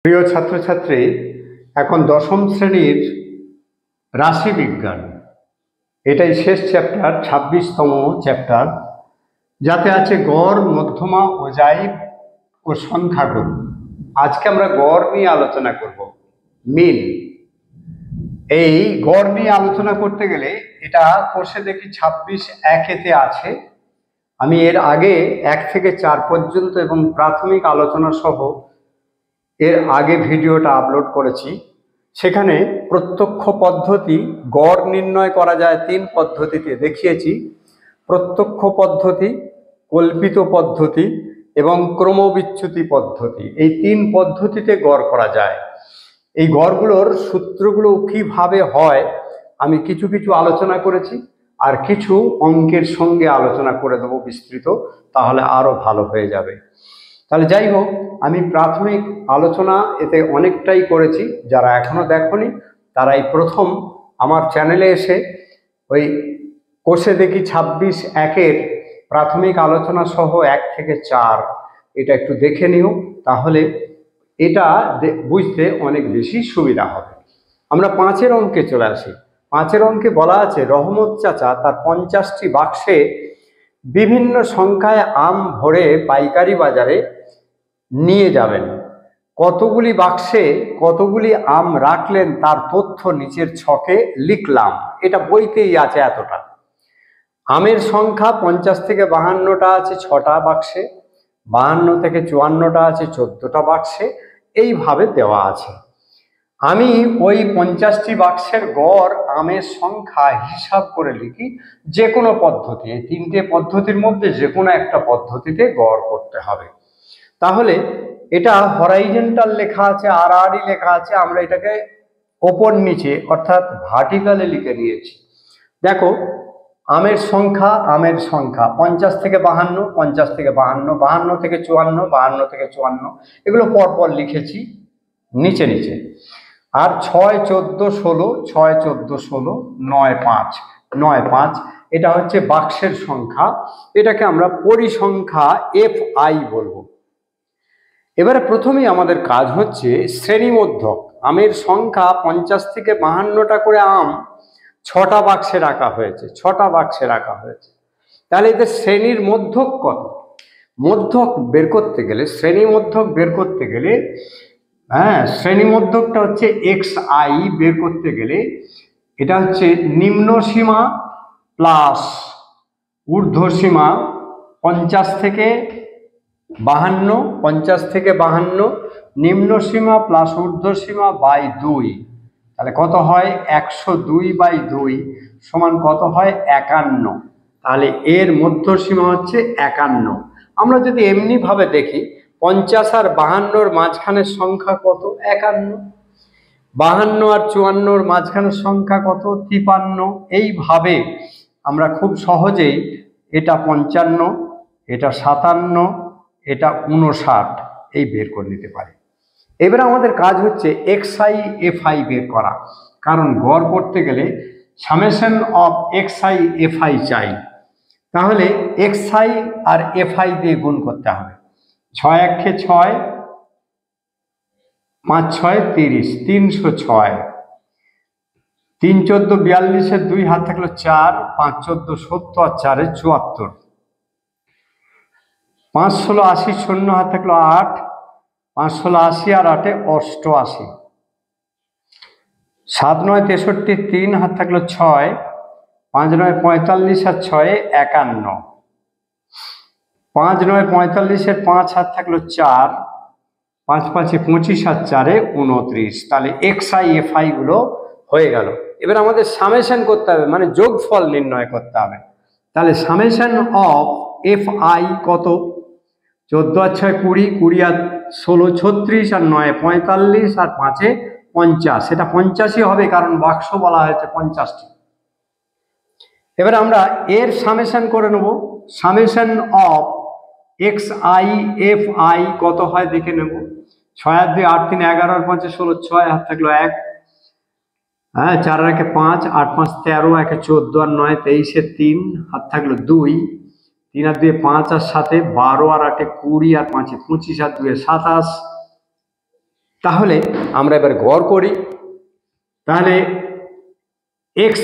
প্রিয় ছাত্রছাত্রী, এখন দশম শ্রেণীর রাশিবিজ্ঞান এটাই শেষ চ্যাপ্টার, 26তম চ্যাপ্টার, যাতে আছে গড়, মধ্যমা, অজাইব ও সংখ্যাগুণ। আজকে আমরা গড় নিয়ে আলোচনা করব। মিন। এই গড় নিয়ে আলোচনা করতে গেলে এটা কোষে দেখি 26(1)-তে আছে। আমি এর আগে 1 থেকে 4 পর্যন্ত এবং প্রাথমিক আলোচনা সহ এর আগে ভিডিওটা আপলোড করেছি। সেখানে প্রত্যক্ষ পদ্ধতি গড় নির্ণয় করা যায় 3 পদ্ধতিতে দেখিয়েছি: প্রত্যক্ষ পদ্ধতি, কল্পিত পদ্ধতি এবং ক্রমবিচ্যুতি পদ্ধতি। এই 3 পদ্ধতিতে গড় করা যায়। এই গড়গুলোর সূত্রগুলো কিভাবে হয় আমি কিছু কিছু আলোচনা করেছি, আর কিছু অঙ্কের সঙ্গে আলোচনা করে দেবো বিস্তৃত, তাহলে আরো ভালো হয়ে যাবে। তাহলে যাই হোক, আমি প্রাথমিক আলোচনা এতে অনেকটাই করেছি। যারা এখনো দেখোনি তারা এই প্রথম আমার চ্যানেলে এসে ওই কোষে দেখি 26(1)-এর প্রাথমিক আলোচনা সহ 1 থেকে 4 এটা একটু দেখে নিও, তাহলে এটা বুঝতে অনেক বেশি সুবিধা হবে। আমরা 5-এর অঙ্কে চলে আসি। 5-এর অঙ্কে বলা আছে রহমত চাচা তার 50টি বাক্সে বিভিন্ন সংখ্যায় আম ভরে পাইকারি বাজারে নিয়ে যাবেন। কতগুলি বাক্সে কতগুলি আম রাখলেন তার তথ্য নিচের ছকে লিখলাম। এটা বইতেই আছে এতটা। আমের সংখ্যা 50 থেকে 52টা আছে 6টা বাক্সে, 52 থেকে 54টা আছে 14টা বাক্সে, এইভাবে দেওয়া আছে। আমি ওই 50টি বাক্সের গড় আমের সংখ্যা হিসাব করে লিখি যে কোনো পদ্ধতি। এই 3টে পদ্ধতির মধ্যে যে কোনো একটা পদ্ধতিতে গড় করতে হবে। তাহলে এটা হরাইজন্টাল লেখা আছে, আড়াআড়ি লেখা আছে, আমরা এটাকে ওপর নিচে অর্থাৎ ভার্টিক্যালে লিখে নিয়েছি। দেখো, আমের সংখ্যা 50 থেকে 52, 50 থেকে 52, 52 থেকে 54, 52 থেকে 54, এগুলো পরপর লিখেছি নিচে নিচে। আর 6, 14, 16, 6, 14, 16, 9, 5, 9, 5 এটা হচ্ছে বাক্সের সংখ্যা। এটাকে আমরা পরিসংখ্যা FI বলবো। এবারে প্রথমেই আমাদের কাজ হচ্ছে শ্রেণীমধ্যক। আমের সংখ্যা 50 থেকে 52টা করে আম 6টা বাক্সে রাখা হয়েছে, 6টা বাক্সে রাখা হয়েছে। তাহলে এদের শ্রেণীর মধ্যক কত? মধ্যক বের করতে গেলে, শ্রেণী মধ্যক বের করতে গেলে, শ্রেণী মধ্যকটা হচ্ছে XI বের করতে গেলে এটা হচ্ছে নিম্ন সীমা প্লাস ঊর্ধ্বসীমা 50 থেকে 52, নিম্ন সীমা প্লাস ঊর্ধ্বসীমা বাই 2। তাহলে কত হয়? 102/2 সমান কত হয়? 51। তাহলে এর মধ্যসীমা হচ্ছে 51। আমরা যদি এমনি ভাবে দেখি 50 আর 52-র মাঝখানের সংখ্যা কত? 51। 52 আর 54-র মাঝখানের সংখ্যা কত? 53। এইভাবে আমরা খুব সহজেই এটা 55, এটা 57, এটা 59 এই বের করে নিতে পারি। এবারে আমাদের কাজ হচ্ছে XI FI বের করা, কারণ গড় করতে গেলে সামেশন অফ XI FI চাই। তাহলে XI আর FI দিয়ে গুণ করতে হবে। 6 1 6, 5 6 30, 306। 3 14 42-এর 2 হাত থাকলো 4, 5 14 70 আর 4 74। 5 16 80, 0 হাত থাকলো 8, 5 16 80 আর 8 88। 7 9 63, 3 হাত থাকলো 6, 5 9 45 আর 6 51। 5 9 45-এর 5 হাত থাকলো 4, 5 5 25 আর 4 29। তাহলে XI FI গুলো হয়ে গেল। এবার আমাদের সামেশন করতে হবে, মানে যোগফল নির্ণয় করতে হবে। তাহলে সামেশন অফ FI কত? 14 আর 6 20, 20 আর 16 36 আর 9 45 আর 5 50। এটা 85 হবে, কারণ বাক্স বলা হয়েছে 50টি। এবার আমরা এর সামেশন করে নেব। সামেশন অফ XI FI কত হয় দেখে নেব। 6 আর 2 8 3 11 আর 5 16, 6 হাত থাকলো 1, 4 আর 1 5, 8 5 13, 1 14 আর 9 23, 3 হাত থাকলো 2, 3 আর 2 5 আর 7 12 আর 8 20 আর 5 25 আর 2 27, তাহলে আমরা এবার গড় করি। তাহলে এক্স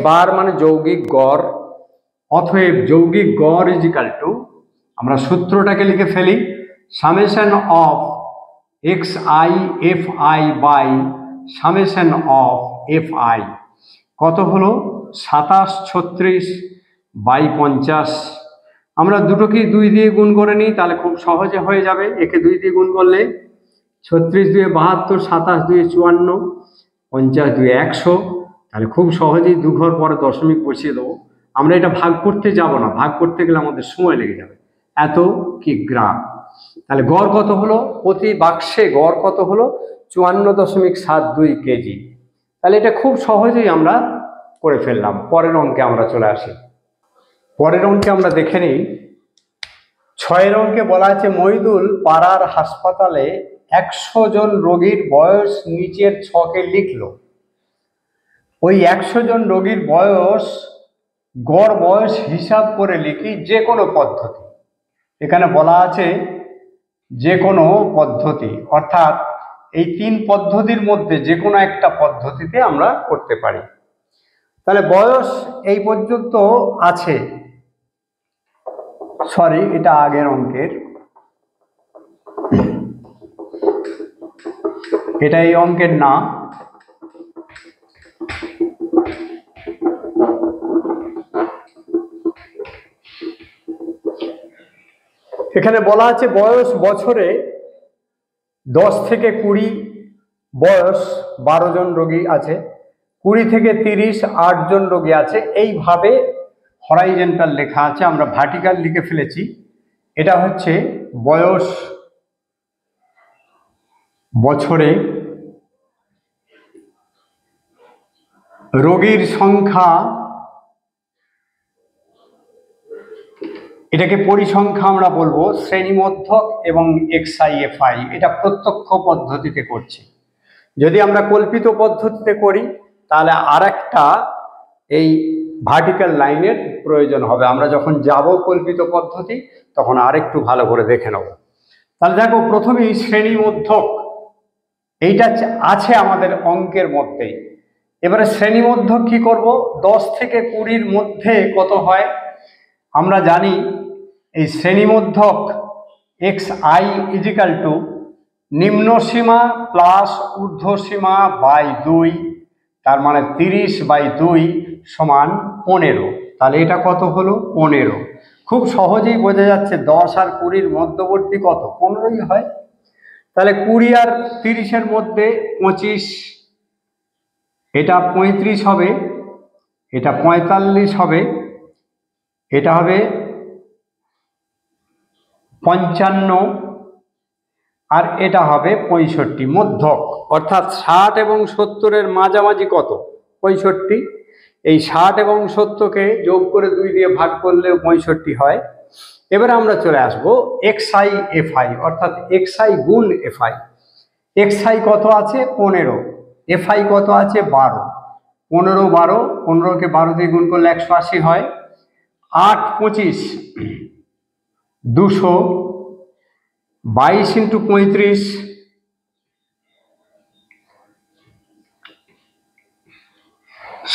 বার মানে যৌগিক গড়, অতএব যৌগিক গড় ইজ ইকাল টু, আমরা সূত্রটাকে লিখে ফেলি, summation of x i f i by summation of f i. কত হলো? 27 36 বাই 50। আমরা দুটোকে 2 দিয়ে গুণ করে নিই, তাহলে খুব সহজে হয়ে যাবে। একে 2 দিয়ে গুণ করলে 36 2 72, 27 2 54, 50 2 100। তাহলে খুব সহজেই 2 ঘর পরে দশমিক বসিয়ে দেবো। আমরা এটা ভাগ করতে যাব না, ভাগ করতে গেলে আমাদের সময় লেগে যাবে। এত কি গ্রাম। তাহলে গড় কত হলো? প্রতি বাক্সে গড় কত হলো? 54.72 কেজি। তাহলে এটা খুব সহজেই আমরা করে ফেললাম। পরের অঙ্কে আমরা চলে আসি। পরের অঙ্কে আমরা দেখে নিই। 6 অঙ্কে বলা আছে, মইদুল পাড়ার হাসপাতালে 100 জন রোগীর বয়স নিচের ছকে লিখলো। ওই 100 জন রোগীর বয়স গড় বয়স হিসাব করে লিখি যে কোনো পদ্ধতি। এখানে বলা আছে যে কোনো পদ্ধতি, অর্থাৎ এই 3 পদ্ধতির মধ্যে যে কোনো একটা পদ্ধতিতে আমরা করতে পারি। তাহলে বয়স এই পর্যন্ত আছে, সরি এটা আগের অঙ্কের, এটা এই অঙ্কের না। এখানে বলা আছে বয়স বছরে 10 থেকে 20 বয়স 12 জন রোগী আছে, 20 থেকে 30 8 জন রোগী আছে। এইভাবে হরাইজন্টাল লেখা আছে, আমরা ভার্টিক্যাল লিখে ফেলেছি। এটা হচ্ছে বয়স বছরে রোগীর সংখ্যা, এটাকে পরিসংখ্যা আমরা বলবো, শ্রেণীমধ্যক এবং এক্সআইএফআই। এটা প্রত্যক্ষ পদ্ধতিতে করছি। যদি আমরা কল্পিত পদ্ধতিতে করি তাহলে আরেকটা এই ভার্টিক্যাল লাইনের প্রয়োজন হবে। আমরা যখন যাব কল্পিত পদ্ধতি তখন আরেকটু ভালো করে দেখে নেব। তাহলে দেখো, প্রথমেই শ্রেণীমধ্যক এইটা আছে আমাদের অঙ্কের মধ্যেই। এবারে শ্রেণীমধ্যক কি করব? 10 থেকে 20-র মধ্যে কত হয় আমরা জানি। এই শ্রেণীমধ্যক এক্স আই ইজিক্যাল টু নিম্ন সীমা প্লাস ঊর্ধ্ব সীমা বাই 2, তার মানে 30/2 সমান 15। তাহলে এটা কত হলো? 15। খুব সহজেই বোঝা যাচ্ছে 10 আর 20-র মধ্যবর্তী কত? 15ই হয়। তাহলে 20 আর 30-এর মধ্যে 25, এটা 35 হবে, এটা 45 হবে, এটা হবে 55, আর এটা হবে 65। মধ্যক অর্থাৎ 60 এবং 70-এর মাঝামাঝি কত? 65। এই 60 এবং 70-কে যোগ করে 2 দিয়ে ভাগ করলেও 65 হয়। এবারে আমরা চলে আসব এক্সআই এফআই, অর্থাৎ এক্সআই গুণ এফআই। এক্সআই কত আছে? 15, এফআই কত আছে? 12। 15 12, 15কে 12 দিয়ে গুণ করলে 180 হয়। 8 25 200, 22 × 35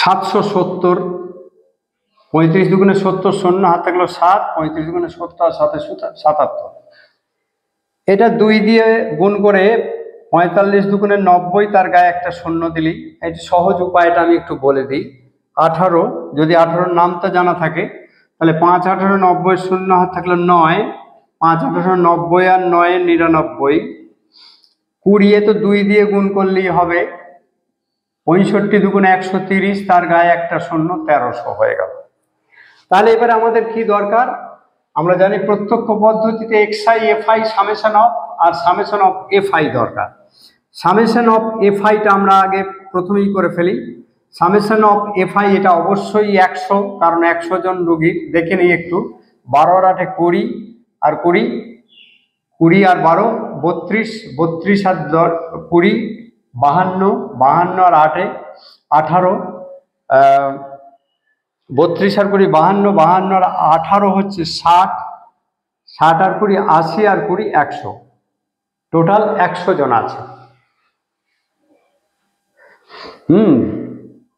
770, 35 দুগুণে 70, 0 হাত থাকলো 7, 35 দুগুণে 70 আর 7 77। এটা 2 দিয়ে গুণ করে 45 দুগুণে 90, তার গায়ে একটা 0 দিলি। এই সহজ উপায়টা আমি একটু বলে দিই। 18, যদি 18-র নামটা জানা থাকে তাহলে 5 18 90, 0 হাত থাকলো 9, 5 18 90 আর 9 99। 20 তো 2 দিয়ে গুণ করলেই হবে। 65 দুগুণে 130, তার গায়ে একটা 0, 1300 হয়ে গেল। তাহলে এবারে আমাদের কি দরকার? আমরা জানি প্রত্যক্ষ পদ্ধতিতে এক্সআই এফআই সামেশন অফ আর সামেশন অফ এফআই দরকার। সামেশন অফ এফআইটা আমরা আগে প্রথমেই করে ফেলি। সামেশন অফ এফআই এটা অবশ্যই 100, কারণ 100 জন রোগী। দেখে নিই একটু, 12 আর 8 20, আর 20 20 আর 12 32, 32 আর 20 52, 52 আর 8 18, 32 আর 20 52, 52 আর 18 হচ্ছে 60, 60 আর 20 80, আর 20 100। টোটাল 100 জন আছে।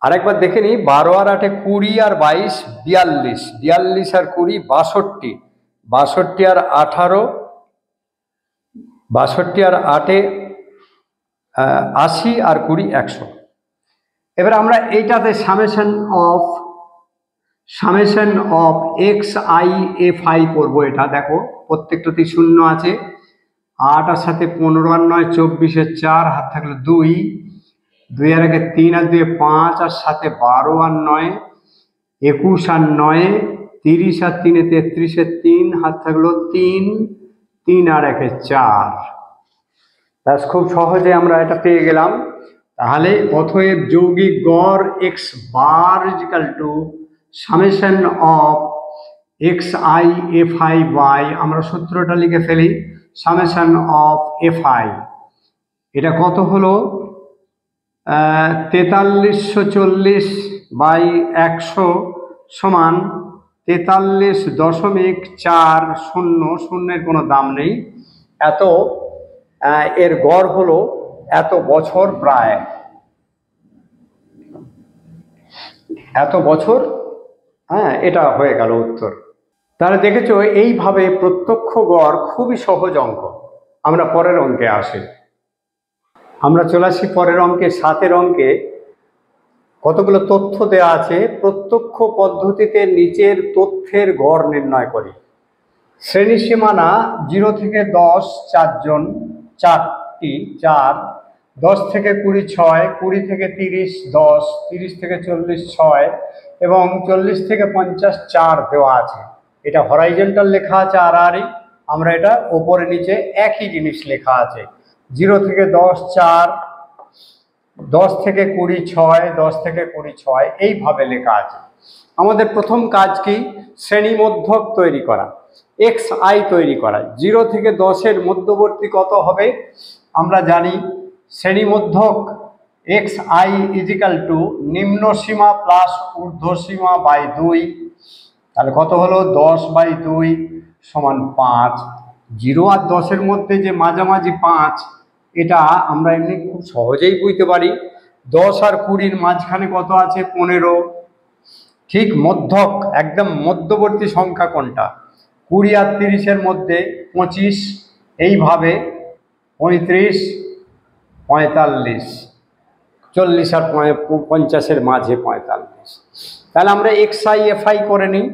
আরেকবার দেখে নিই, 12 আর 8 20 আর 22 42, 42 আর 20 62, 62 আর 18, 62 আর 8 80 আর 20 100। এবার আমরা এইটাতে summation of x i f I করবো। এটা দেখো প্রত্যেকটাতেই শূন্য আছে। 8 আর সাথে 15 আর 9 24, 4 হাত থাকলো 2, 2 আর 1 3 আর 2 5 আর সাথে 12 আর 9 21 আর 9 30 আর 3 33, 3 হাত থাকলো 3, 3 আর 1 4। ব্যাস, খুব সহজে আমরা এটা পেয়ে গেলাম। তাহলে অতএব যৌগিক গড় x bar is equal to summation of x i f i by, আমরা সূত্রটা লিখে ফেলি, সামেশন অফ এফ আই। এটা কত হলো? 4340 বাই 100 সমান 43.40, শূন্যের কোনো দাম নেই, এত এর গড় হলো এত বছর, প্রায় এত বছর। এটা হয়ে গেল উত্তর। তাহলে দেখেছো, এইভাবে প্রত্যক্ষ গড় খুবই সহজ অঙ্ক। আমরা পরের অঙ্কে আসি। আমরা চলে আসি পরের অঙ্কে। 7 অঙ্কে কতগুলো তথ্য দেওয়া আছে। প্রত্যক্ষ পদ্ধতিতে নিচের তথ্যের গড় নির্ণয় করি। শ্রেণী সীমানা 0 থেকে 10 4 জন, 4টি, 4, 10 থেকে 20 6, 20 থেকে 30 10, 30 থেকে 40 6 এবং 40 থেকে 50 4 দেওয়া আছে। এটা হরাইজন্টাল লেখা আছে আড়াআড়ি, আমরা এটা ওপরে নিচে একই জিনিস লেখা আছে। 0 থেকে 10 4, 10 থেকে 20 6, 10 থেকে 20 6, এইভাবে লেখা আছে। আমাদের প্রথম কাজ কি? শ্রেণী মধ্যক তৈরি করা, এক্স আই তৈরি করা। 0 থেকে 10-এর মধ্যবর্তী কত হবে? আমরা জানি শ্রেণী মধ্যক এক্স আই ইজিক্যাল টু নিম্ন সীমা প্লাস ঊর্ধ্ব সীমা বাই 2। তাহলে কত হলো? 10/2 সমান 5। 0 আর 10-এর মধ্যে যে মাঝামাঝি 5, এটা আমরা এমনি খুব সহজেই বুঝতে পারি। 10 আর 20-র মাঝখানে কত আছে? 15। ঠিক মধ্যক, একদম মধ্যবর্তী সংখ্যা কোনটা? 20 আর 30-এর মধ্যে 25, এইভাবে 35 45, 40 আর 50-এর মাঝে 45। তাহলে আমরা এক্স আই এফ আই করে নিই।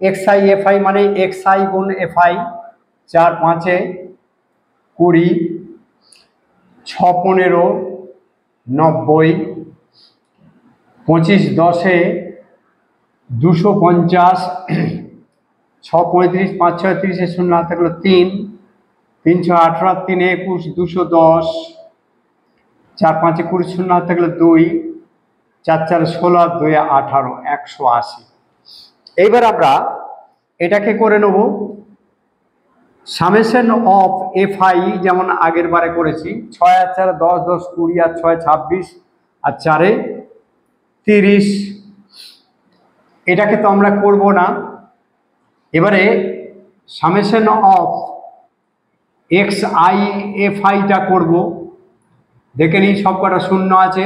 এক্স আই এফ আই মানে এক্স আই গুণ এফ আই। 4 5 20, 6 15 90, 25 10 250, 6 35 5 6 30, শূন্য হাত থাকলো 3, 3 6 18, 3 21 210, 4 5 20, শূন্য হাত থাকলো 2, 4 4 16 আর 2 18, 180। এইবার আমরা এটাকে করে নেব সামেশন অফ এফ আই, যেমন আগের বারে করেছি। 6 আর 4 10, 10 20 আর 6 26 আর 4 30। এটাকে তো আমরা করব না। এবারে summation of x i F আইটা করবো। দেখে নিই, সব কটা শূন্য আছে।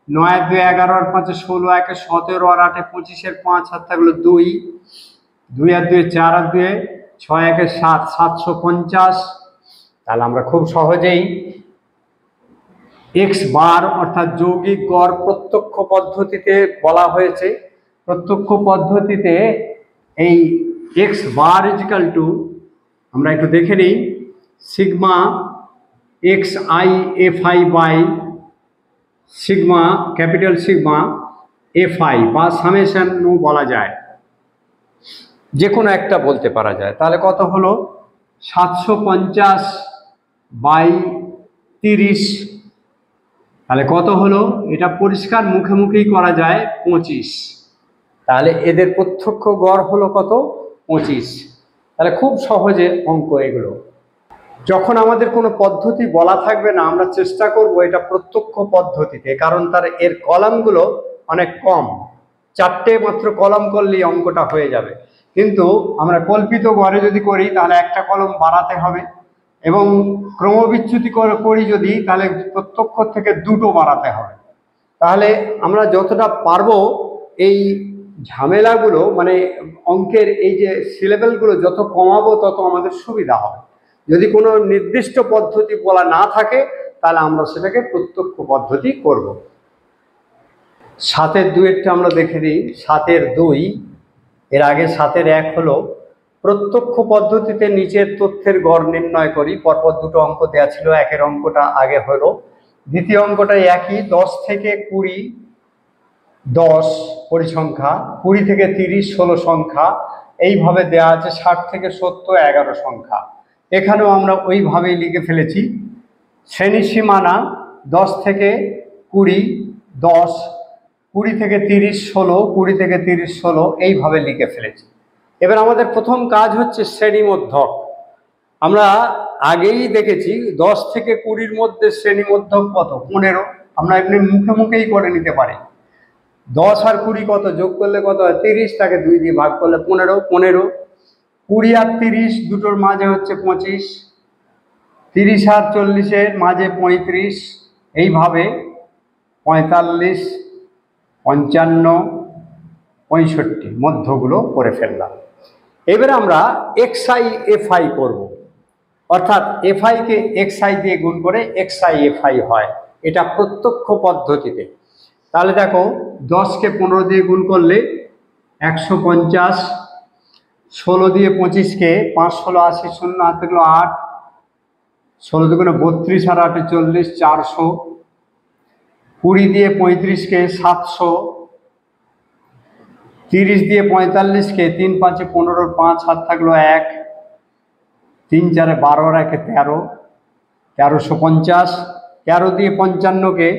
9 আর 2 11 আর 5 16, 1 17 আর 8 25, 5 হাত থাকলো 2, 2 আর 2 4 আর 2 6 1 7, 750। তাহলে আমরা খুব সহজেই এক্স বার অর্থাৎ যৌগিক গড় প্রত্যক্ষ পদ্ধতিতে বলা হয়েছে। প্রত্যক্ষ পদ্ধতিতে এই এক্স বার ইজিক্যাল টু, আমরা একটু দেখে নিই, sigma x i f i by sigma, capital sigma f i বা সামেশন বলা যায়, যে কোনো একটা বলতে পারা যায়। তাহলে কত হলো? 750/30। তাহলে কত হলো? এটা পরিষ্কার মুখে মুখেই করা যায়, 25। তাহলে এদের প্রত্যক্ষ গড় হলো কত? 25। তাহলে খুব সহজে অঙ্ক এগুলো। যখন আমাদের কোনো পদ্ধতি বলা থাকবে না, আমরা চেষ্টা করব এটা প্রত্যক্ষ পদ্ধতিতে, কারণ এর কলামগুলো অনেক কম। 4টে মাত্র কলম করলেই অঙ্কটা হয়ে যাবে। কিন্তু আমরা কল্পিত গড়ে যদি করি, তাহলে একটা কলম বাড়াতে হবে, এবং ক্রমবিচ্যুতি করি যদি, তাহলে প্রত্যক্ষ থেকে দুটো বাড়াতে হবে। তাহলে আমরা যতটা পারবো এই ঝামেলাগুলো, মানে অঙ্কের এই যে সিলেবেলগুলো যত কমাবো তত আমাদের সুবিধা হবে। যদি কোনো নির্দিষ্ট পদ্ধতি বলা না থাকে তাহলে আমরা সেটাকে প্রত্যক্ষ পদ্ধতি করব। 7-এর 2-এরটা আমরা দেখে দিই। 7-এর 2, এর আগে 7-এর 1 হলো প্রত্যক্ষ পদ্ধতিতে নিচের তথ্যের গড় নির্ণয় করি। পরপর দুটো অঙ্ক দেওয়া ছিল, 1-এর অঙ্কটা আগে হলো, দ্বিতীয় অঙ্কটা একই। 10 থেকে 20 10 পরিসংখ্যা, 20 থেকে 30 16 সংখ্যা, এইভাবে দেওয়া আছে। 60 থেকে 70 11 সংখ্যা। এখানেও আমরা ওইভাবেই লিখে ফেলেছি। শ্রেণী সীমানা 10 থেকে 20 10, 20 থেকে 30 16, 20 থেকে 30 16, এইভাবে লিখে ফেলেছি। এবার আমাদের প্রথম কাজ হচ্ছে শ্রেণীমধ্যক। আমরা আগেই দেখেছি 10 থেকে 20-র মধ্যে শ্রেণীমধ্যক কত? 15। আমরা এমনি মুখে মুখেই করে নিতে পারি। 10 আর 20 কত? যোগ করলে কত হয়? 30, তাকে 2 দিয়ে ভাগ করলে 15। 20 আর 30 দুটোর মাঝে হচ্ছে 25, 30 আর 40-এর মাঝে 35, এইভাবে 45 55 65 মধ্যগুলো করে ফেললাম। এবারে আমরা এক্সআই এফআই করব, অর্থাৎ এফআইকে এক্সআই দিয়ে গুণ করে এক্সআই এফআই হয়, এটা প্রত্যক্ষ পদ্ধতিতে। তাহলে দেখো, 10কে 15 দিয়ে গুণ করলে 150, 16 দিয়ে 25-কে 5 16 80, 0 হাতে গেলো 8, 16 দুগুণে 32 আর 8 40, 400, 20 দিয়ে 35-কে 700, 30 দিয়ে 45-কে 3 5 15, 5 হাত থাকলো 1, 3 4 12 আর 1 13, 1350, 13 দিয়ে 55-কে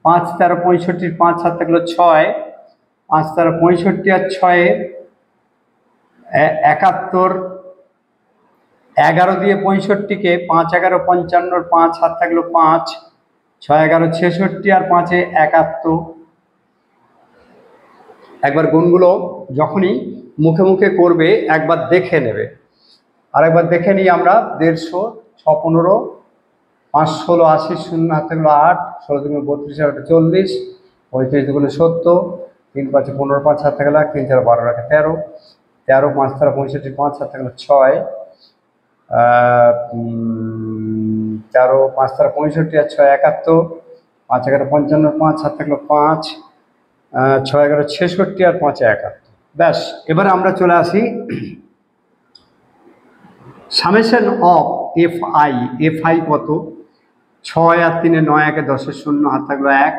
5 13 65, 5 হাত থাকলো 6, 5 13 65 আর 6 71, 11 দিয়ে 65-কে 5 11 55, 5 হাত থাকলো 5, 6 11 66 আর 5 71। একবার গুণগুলো যখনই মুখে মুখে করবে একবার দেখে নেবে। আর একবার দেখে নিই আমরা। 150, 6 15, 5 16 80, 0 হাতে গেলো 8, 16 দুগুণে 32 আর 40, 35 দুগুণে 70, 3 5 15, 5 হাতে গেলো 1, 3 4 12 আর 13, 13 5 13 65, 5 হাতে গেলো 6, 13 5 13 65 আর 6 71, 5 11 55, 5 হাতে গেলো 5, 6 11 66 আর 5 71। ব্যাস, এবারে আমরা চলে আসি সামেশন অফ এফআই। এফআই কত? 6 আর 3 9 1 10, 0 হাত থাকলো 1,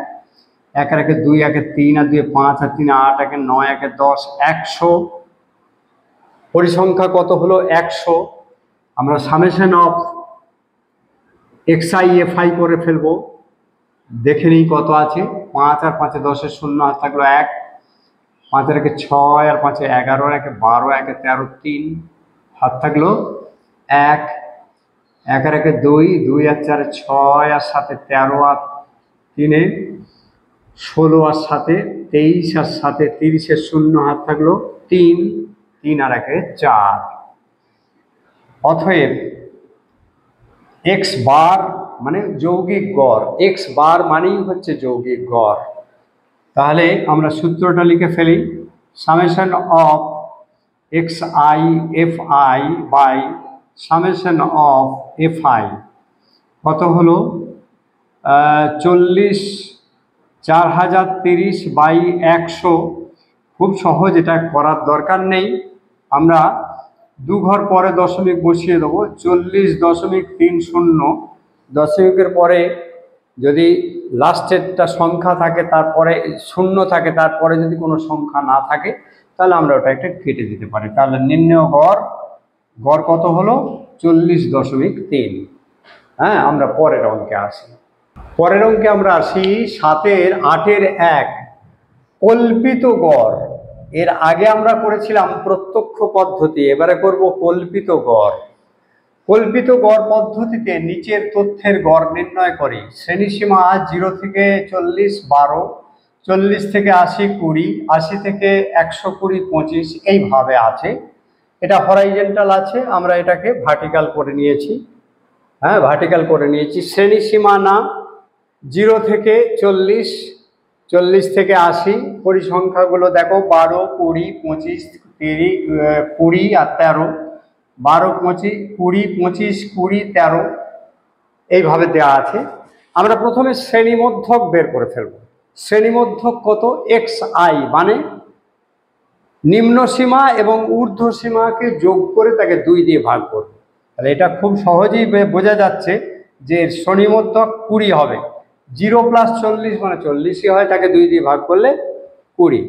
1 আর 1 2, 1 3 আর 2 5 আর 3 8, 1 9 1 10, 100। পরিসংখ্যা কত হলো? 100। আমরা সামেশন অফ এক্সআই এফআই করে ফেলবো। দেখে নিই কত আছে। 5 আর 5 10, 0 হাত থাকলো 1, 5 আর 1 6 আর 5 11 আর 1 12, 1 13 3 হাত থাকলো 1, 1 আর 1 2, 2 আর 4 6 আর 7 13 আর 3 16 আর 7 23 আর 7 30, 0 হাত থাকলো 3, 3 আর 1 4। অতএব এক্স বার মানে যৌগিক গড়, এক্স বার মানেই হচ্ছে যৌগিক গড়। তাহলে আমরা সূত্রটা লিখে ফেলি। Summation of x i f i by summation of f i কত হলো? 40 4030 বাই 100। খুব সহজ, এটা করার দরকার নেই। আমরা 2 ঘর পরে দশমিক বসিয়ে দেবো। 40.30, দশমিকের পরে যদি লাস্টেরটা সংখ্যা থাকে, তারপরে 0 থাকে, তারপরে যদি কোনো সংখ্যা না থাকে তাহলে আমরা ওটা একটা কেটে দিতে পারি। তাহলে নির্ণয় গড় কত হলো? 40.3। হ্যাঁ, আমরা পরের অঙ্কে আসি। পরের অঙ্কে আমরা আসি 7-এর 8-এর 1 কল্পিত গড়। এর আগে আমরা করেছিলাম প্রত্যক্ষ পদ্ধতি, এবারে করব কল্পিত গড়। কল্পিত গড় পদ্ধতিতে নিচের তথ্যের গড় নির্ণয় করি। শ্রেণীসীমা 0 থেকে 40 12, 40 থেকে 80 20, 80 থেকে 120 25, এইভাবে আছে। এটা হরাইজন্টাল আছে, আমরা এটাকে ভার্টিক্যাল করে নিয়েছি। হ্যাঁ ভার্টিক্যাল করে নিয়েছি। শ্রেণী সীমানা 0 থেকে 40, 40 থেকে 80। পরিসংখ্যাগুলো দেখো 12, 20, 25, 30, 20 আর 13। 12, 25, 20, 25, 20, 13 এইভাবে দেওয়া আছে। আমরা প্রথমে শ্রেণীমধ্যক বের করে ফেলব। শ্রেণীমধ্যক কত? xi, মানে নিম্ন সীমা এবং ঊর্ধ্ব সীমাকে যোগ করে তাকে 2 দিয়ে ভাগ করব। তাহলে এটা খুব সহজেই বোঝা যাচ্ছে যে শ্রেণীমধ্যক 20 হবে। 0 + 40 মানে 40ই হয়, তাকে 2 দিয়ে ভাগ করলে 20।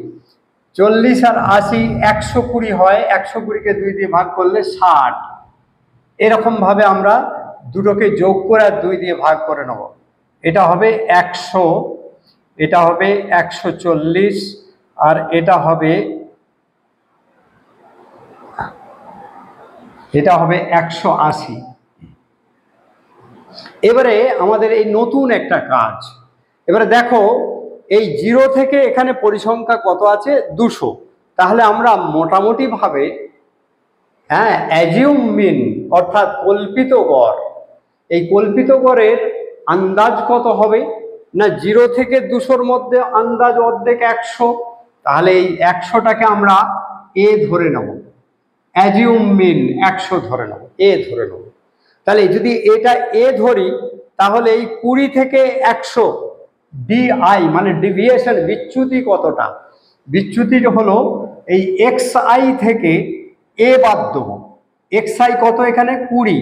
40 আর 80 120 হয়, 120কে 2 দিয়ে ভাগ করলে 60। এরকমভাবে আমরা দুটোকে যোগ করে আর 2 দিয়ে ভাগ করে নেব। এটা হবে 100, এটা হবে 140 আর এটা হবে 180। এবারে আমাদের এই নতুন একটা কাজ। এবারে দেখো এই 0 থেকে এখানে পরিসংখ্যা কত আছে? 200। তাহলে আমরা মোটামুটি ভাবে অ্যাজিউম মিন অর্থাৎ কল্পিত গড়, এই কল্পিত গড়ের আন্দাজ কত হবে না 0 থেকে 200-র মধ্যে আন্দাজ অর্ধেক 100। তাহলে এই 100টাকে আমরা এ ধরে নেব, অ্যাজিউম মিন 100 ধরে নেব, এ ধরে নেব। তাহলে যদি এটা এ ধরি তাহলে এই 20 থেকে 100 ডিআই মানে ডিভিয়েশন, বিচ্যুতি কতটা? বিচ্যুতি হলো এই xi থেকে এ বাদ দেবো। xi কত এখানে? 20,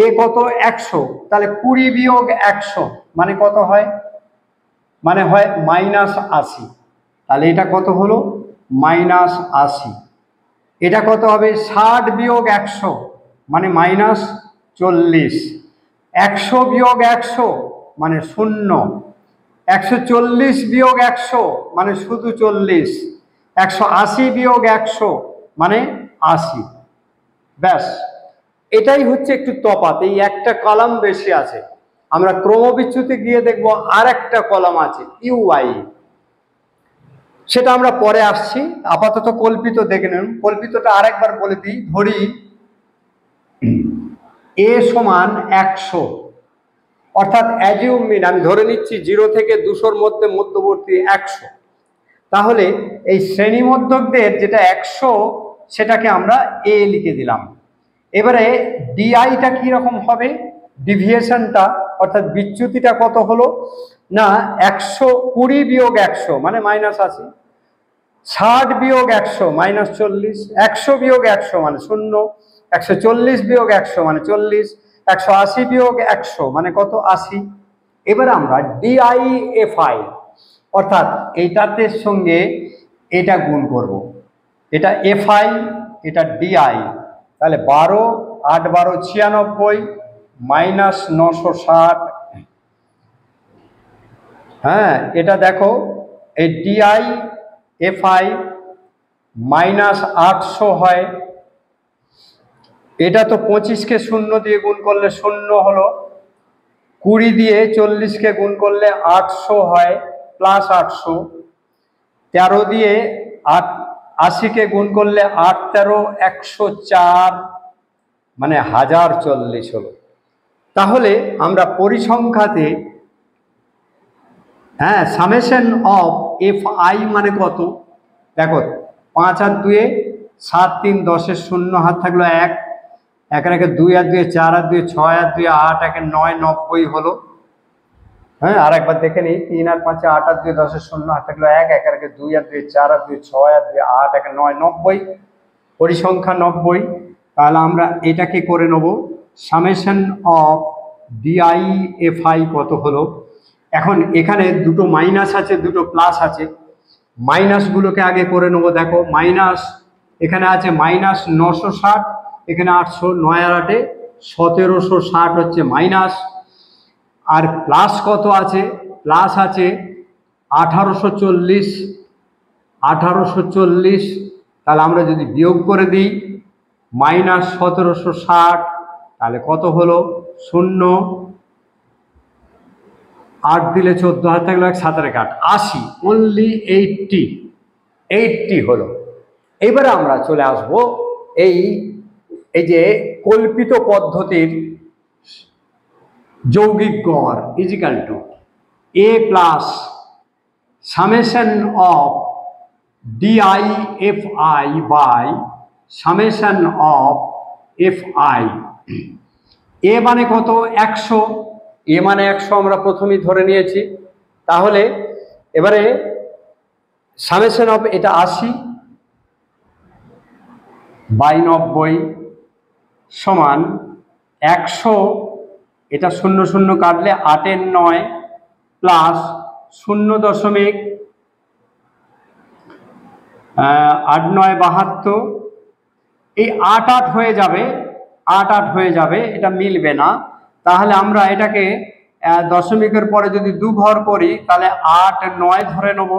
এ কত? 100। তাহলে 20 বিয়োগ 100 মানে কত হয়? মানে হয় -80। তাহলে এটা কত হলো? -80। এটা কত হবে? 60 বিয়োগ 100 মানে -40। 100 বিয়োগ 100 মানে 0। 140 বিয়োগ 100 মানে শুধু 40। 180 বিয়োগ 100 মানে 80। ব্যাস, এটাই হচ্ছে একটু তফাৎ। এই একটা কলাম বেশি আছে। আমরা ক্রমবিচ্যুতি গিয়ে দেখব আর একটা কলাম আছে ইউআই, সেটা আমরা পরে আসছি। আপাতত কল্পিত দেখে নিন। কল্পিতটা আরেকবার বলে দিই। ধরি এ সমান 100, অর্থাৎ অ্যাজিউম মিন আমি ধরে নিচ্ছি 0 থেকে 200-র মধ্যে মধ্যবর্তী 100। তাহলে এই শ্রেণীমধ্যকদের যেটা 100 সেটাকে আমরা এ লিখে দিলাম। এবারে ডিআইটা কি রকম হবে? ডিভিয়েশনটা অর্থাৎ বিচ্যুতিটা কত হলো না 120 বিয়োগ 100 মানে -80। 60 বিয়োগ 100 -40। 100 বিয়োগ 100 মানে 0। 140 বিয়োগ 100 মানে 40। 180 বিয়োগ 100 মানে কত? 80। এবার আমরা ডিআইএফআই অর্থাৎ এইটাতে সঙ্গে এটা গুণ করব। এটা এফআই, এটা ডিআই। তাহলে 12, 8 12 96 -960। হ্যাঁ, এটা দেখো এই ডিআই এফআই -800 হয়। এটা তো 25কে 0 দিয়ে গুণ করলে 0 হলো। 20 দিয়ে 40কে গুণ করলে 800 হয়, +800। 13 দিয়ে 80কে গুণ করলে 8 13 104 মানে 1040 হলো। তাহলে আমরা পরিসংখ্যাতে সামেশন অফ এফআই মানে কত? দেখো 5 আর 2 7 3 10-এর 0 হাত থাকলো 1, 1 আর 1 2 আর 2 4 আর 2 6 আর 2 8, 1 9 90 হলো। হ্যাঁ, আর একবার দেখে নিই। 3 আর 5 8 আর 2 10-এর 0 হাত থাকলো 1, 1 আর 1 2 আর 2 4 আর 2 6 আর 2 8, 1 9 90। পরিসংখ্যা 90। তাহলে আমরা এটাকে করে নেব সামেশন অফ ডিআইএফআই কত হলো। এখন এখানে দুটো মাইনাস আছে, দুটো প্লাস আছে। মাইনাসগুলোকে আগে করে নেব। দেখো মাইনাস এখানে আছে -960, এখানে 800, 9 আর 8 1760 হচ্ছে মাইনাস। আর প্লাস কত আছে? প্লাস আছে 1840। 1840 তাহলে আমরা যদি বিয়োগ করে দিই -1760 তাহলে কত হলো? 0। 8 দিলে 14 হাত থাকলো 1 7 আর 8 80, অনলি 80 হলো। এইবারে আমরা চলে আসব এই যে কল্পিত পদ্ধতির যৌগিক গড় is equal to a plus summation of DI/FI by summation of FI। A মানে কত? 100। এ মানে 100 আমরা প্রথমেই ধরে নিয়েছি। তাহলে এবারে সামেশন অফ এটা 80 বাই 90 সমান 100, এটা 0 0 কাটলে 8 এর 9 প্লাস 0.8 9 72, এই 8 8 হয়ে যাবে, 8 8 হয়ে যাবে, এটা মিলবে না। তাহলে আমরা এটাকে দশমিকের পরে যদি 2 ঘর করি তাহলে 8 9 ধরে নেব,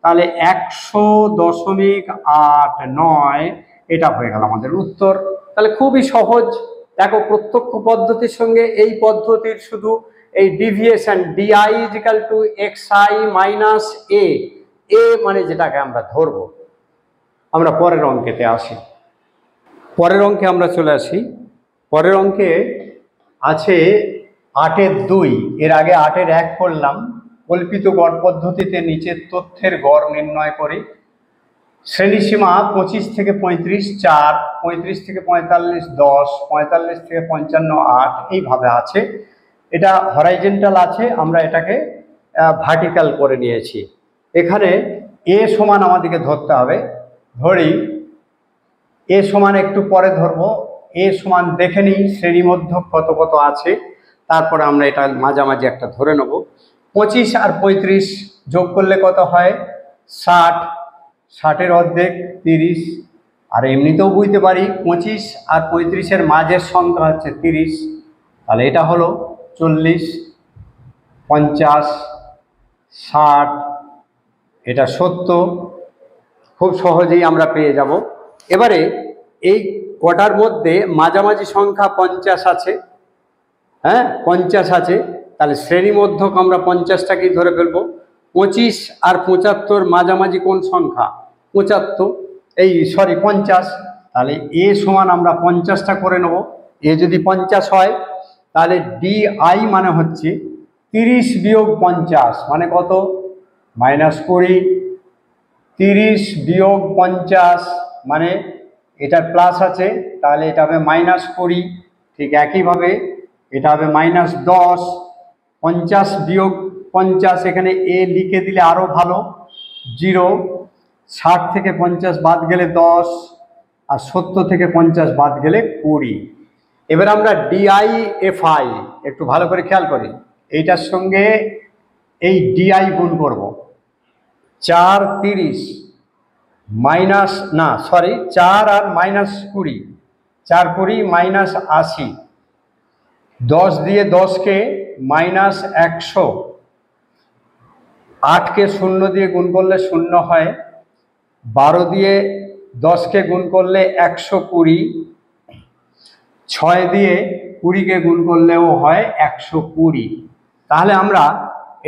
তাহলে 100.89 এটা হয়ে গেল আমাদের উত্তর। তাহলে খুবই সহজ। দেখো প্রত্যক্ষ পদ্ধতির সঙ্গে এই পদ্ধতির শুধু এই ডিভিয়েশন DI/XI মাইনাস এ মানে যেটাকে আমরা ধরবো। আমরা পরের অঙ্কেতে আসি। পরের অঙ্কে আমরা চলে আসি। পরের অঙ্কে আছে 8 এর 2। এর আগে 8 এর 1 করলাম। কল্পিত গড় পদ্ধতিতে নিচের তথ্যের গড় নির্ণয় করি। শ্রেণীসীমা 25 থেকে 35 4, 35 থেকে 45 10, 45 থেকে 55 8 এইভাবে আছে। এটা হরাইজন্টাল আছে, আমরা এটাকে ভার্টিক্যাল করে নিয়েছি। এখানে এ সমান আমাদেরকে ধরতে হবে। ধরি এ সমান একটু পরে ধরবো। এ সমান দেখে নিই শ্রেণীমধ্য কত কত আছে, তারপরে আমরা এটা মাঝামাঝি একটা ধরে নেব। 25 আর 35 যোগ করলে কত হয়? 60। 60-এর অর্ধেক 30। আর এমনিতেও বুঝতে পারি 25 আর 35-এর মাঝের সংখ্যা হচ্ছে 30। তাহলে এটা হলো 40, 50, 60, এটা 70। খুব সহজেই আমরা পেয়ে যাব। এবারে এই কটার মধ্যে মাঝামাঝি সংখ্যা 50 আছে। হ্যাঁ 50 আছে, তাহলে শ্রেণীমধ্যক আমরা 50টাকেই ধরে ফেলবো। 25 আর 75 মাঝামাঝি কোন সংখ্যা? 75, এই সরি 50। তাহলে এ সমান আমরা 50টা করে নেব। এ যদি 50 হয় তাহলে DI মানে হচ্ছে 30 বিয়োগ 50 মানে কত? -20। 30 বিয়োগ 50 মানে এটা প্লাস আছে, তাহলে এটা হবে -20। ঠিক একইভাবে এটা হবে -10। 50 বিয়োগ 50, এখানে এ লিখে দিলে আরও ভালো, 0। 60 থেকে 50 বাদ গেলে 10, আর 70 থেকে 50 বাদ গেলে 20। এবার আমরা DI/FI একটু ভালো করে খেয়াল করি। এইটার সঙ্গে এই DI গুণ করব। 4 30 মাইনাস না সরি 4 আর -20, 4 20 -80। 10 দিয়ে 10কে -100। 8কে 0 দিয়ে গুণ করলে 0 হয়। 12 দিয়ে 10কে গুণ করলে 120। 6 দিয়ে 20কে গুণ করলেও হয় 120। তাহলে আমরা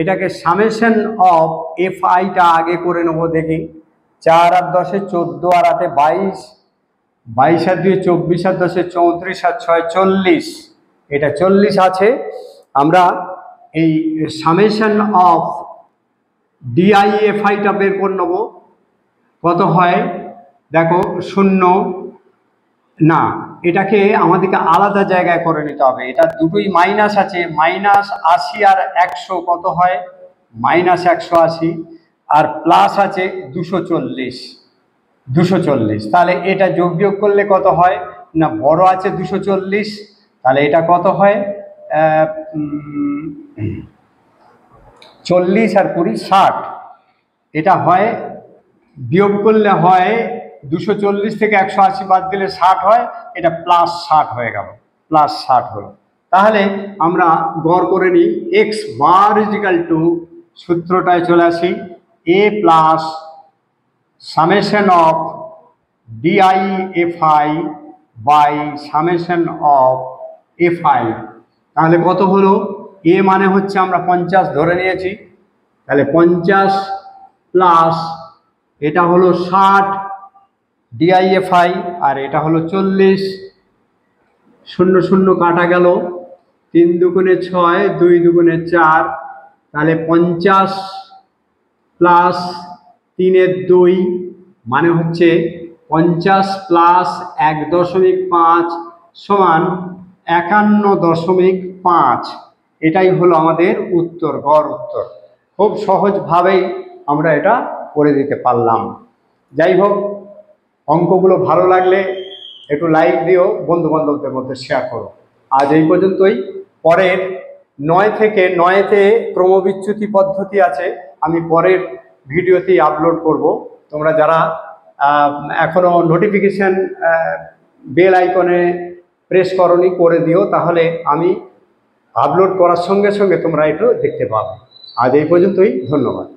এটাকে সামেশন অফ FIটা আগে করে নেব। দেখি 4 আর 10-এ 14, আর 8-এ 22, 22 আর 2-এ 24, আর 10-এ 34, আর 6-এ 40। এটা 40 আছে। আমরা এই সামেশন অফ DI/FIটা বের করে নেব। কত হয় দেখো? 0 না, এটাকে আমাদেরকে আলাদা জায়গায় করে নিতে হবে। এটা দুটোই মাইনাস আছে, -80 আর 100 কত হয়? -180। আর প্লাস আছে 240, 240। তাহলে এটা যোগ বিয়োগ করলে কত হয় না? বড় আছে 240, তাহলে এটা কত হয়? 40 আর 20 60। এটা হয় বিয়োগ করলে হয় 240 থেকে 180 বাদ দিলে 60 হয়, এটা +60 হয়ে গেল, +60 হলো। তাহলে আমরা গড় করে নিই। x বার ইজিক্যাল টু, সূত্রটায় চলে আসি, a plus summation of DI/FI by summation of FI। তাহলে কত হলো? এ মানে হচ্ছে আমরা 50 ধরে নিয়েছি, তাহলে 50 প্লাস এটা হলো 60 DI/FI, আর এটা হলো 40। 0 0 কাটা গেল, 3 দুগুণে 6, 2 দুগুণে 4, তাহলে 50 প্লাস 3 2 মানে হচ্ছে 50 প্লাস 1.5 সমান 51.5। এটাই হলো আমাদের উত্তর, গড় উত্তর। খুব সহজভাবেই আমরা এটা করে দিতে পারলাম। যাই হোক, অঙ্কগুলো ভালো লাগলে একটু লাইক দিও, বন্ধু বান্ধবদের মধ্যে শেয়ার করো। আজ এই পর্যন্তই। পরের 9 থেকে 9তে ক্রমবিচ্যুতি পদ্ধতি আছে, আমি পরের ভিডিওতেই আপলোড করব। তোমরা যারা এখনো নোটিফিকেশন বেল আইকনে প্রেস করনি, করে দিও, তাহলে আমি আপলোড করার সঙ্গে সঙ্গে তোমরা একটু দেখতে পাবে। আজ এই পর্যন্তই, ধন্যবাদ।